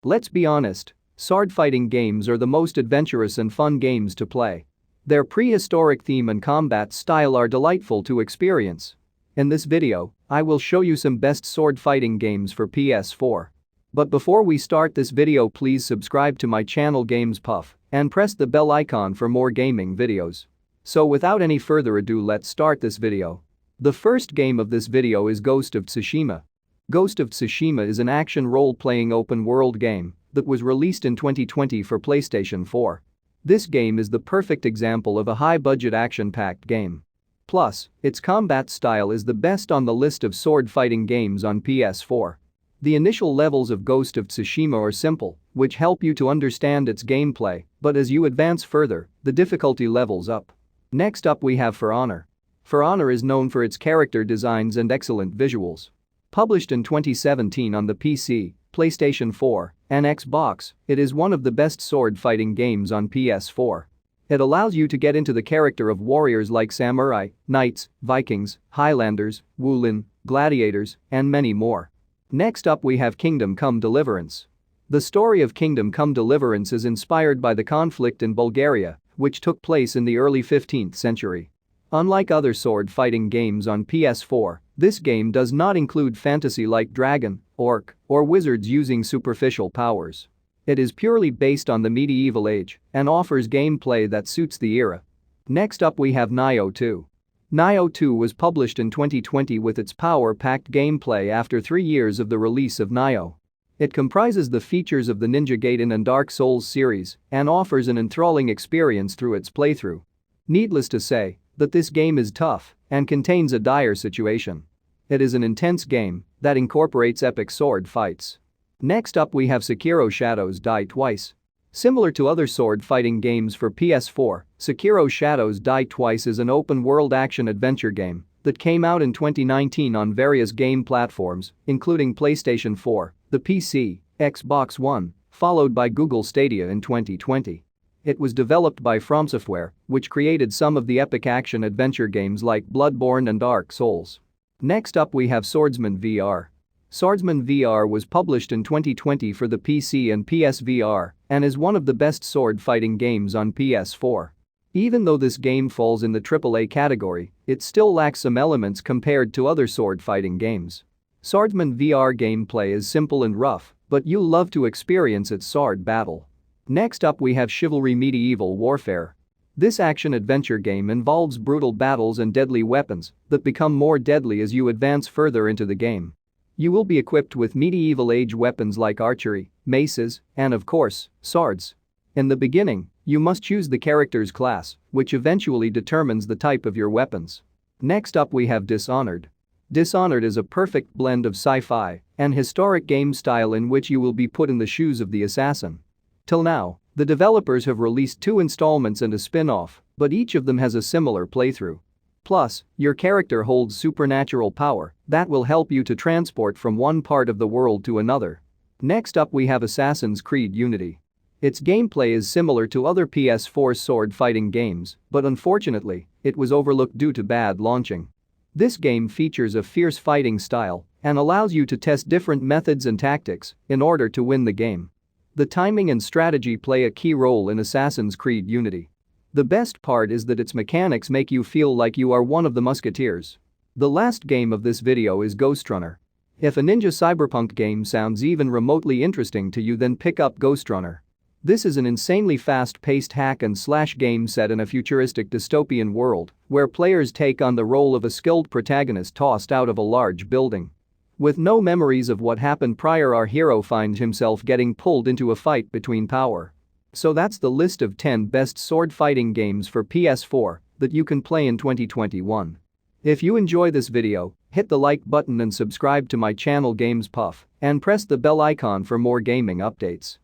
Let's be honest, sword fighting games are the most adventurous and fun games to play. Their prehistoric theme and combat style are delightful to experience. In this video, I will show you some best sword fighting games for PS4. But before we start this video, please subscribe to my channel Games Puff and press the bell icon for more gaming videos. So without any further ado, let's start this video. The first game of this video is Ghost of Tsushima. Ghost of Tsushima is an action role-playing open-world game that was released in 2020 for PlayStation 4. This game is the perfect example of a high-budget action-packed game. Plus, its combat style is the best on the list of sword-fighting games on PS4. The initial levels of Ghost of Tsushima are simple, which help you to understand its gameplay, but as you advance further, the difficulty levels up. Next up we have For Honor. For Honor is known for its character designs and excellent visuals. Published in 2017 on the PC, PlayStation 4, and Xbox, it is one of the best sword-fighting games on PS4. It allows you to get into the character of warriors like samurai, knights, Vikings, Highlanders, Wulin, gladiators, and many more. Next up we have Kingdom Come Deliverance. The story of Kingdom Come Deliverance is inspired by the conflict in Bulgaria, which took place in the early 15th century. Unlike other sword-fighting games on PS4, this game does not include fantasy like dragon, orc, or wizards using superficial powers. It is purely based on the medieval age and offers gameplay that suits the era. Next up we have Nioh 2. Nioh 2 was published in 2020 with its power-packed gameplay after 3 years of the release of Nioh. It comprises the features of the Ninja Gaiden and Dark Souls series and offers an enthralling experience through its playthrough. Needless to say that this game is tough and contains a dire situation. It is an intense game that incorporates epic sword fights. Next up we have Sekiro Shadow's Die Twice. Similar to other sword-fighting games for PS4, Sekiro Shadow's Die Twice is an open-world action-adventure game that came out in 2019 on various game platforms, including PlayStation 4, the PC, Xbox One, followed by Google Stadia in 2020. It was developed by From Software, which created some of the epic action-adventure games like Bloodborne and Dark Souls. Next up we have Swordsman VR. Swordsman VR was published in 2020 for the PC and PSVR and is one of the best sword-fighting games on PS4. Even though this game falls in the AAA category, it still lacks some elements compared to other sword-fighting games. Swordsman VR gameplay is simple and rough, but you'll love to experience its sword battle. Next up we have Chivalry Medieval Warfare. This action-adventure game involves brutal battles and deadly weapons that become more deadly as you advance further into the game. You will be equipped with medieval age weapons like archery, maces, and of course, swords. In the beginning, you must choose the character's class, which eventually determines the type of your weapons. Next up we have Dishonored. Dishonored is a perfect blend of sci-fi and historic game style in which you will be put in the shoes of the assassin. Till now, the developers have released 2 installments and a spin-off, but each of them has a similar playthrough. Plus, your character holds supernatural power that will help you to transport from one part of the world to another. Next up we have Assassin's Creed Unity. Its gameplay is similar to other PS4 sword-fighting games, but unfortunately, it was overlooked due to bad launching. This game features a fierce fighting style and allows you to test different methods and tactics in order to win the game. The timing and strategy play a key role in Assassin's Creed Unity. The best part is that its mechanics make you feel like you are one of the musketeers. The last game of this video is Ghost Runner. If a ninja cyberpunk game sounds even remotely interesting to you, then pick up Ghost Runner. This is an insanely fast-paced hack-and-slash game set in a futuristic dystopian world where players take on the role of a skilled protagonist tossed out of a large building. With no memories of what happened prior, our hero finds himself getting pulled into a fight between power. So that's the list of 10 best sword-fighting games for PS4 that you can play in 2021. If you enjoy this video, hit the like button and subscribe to my channel Games Puff and press the bell icon for more gaming updates.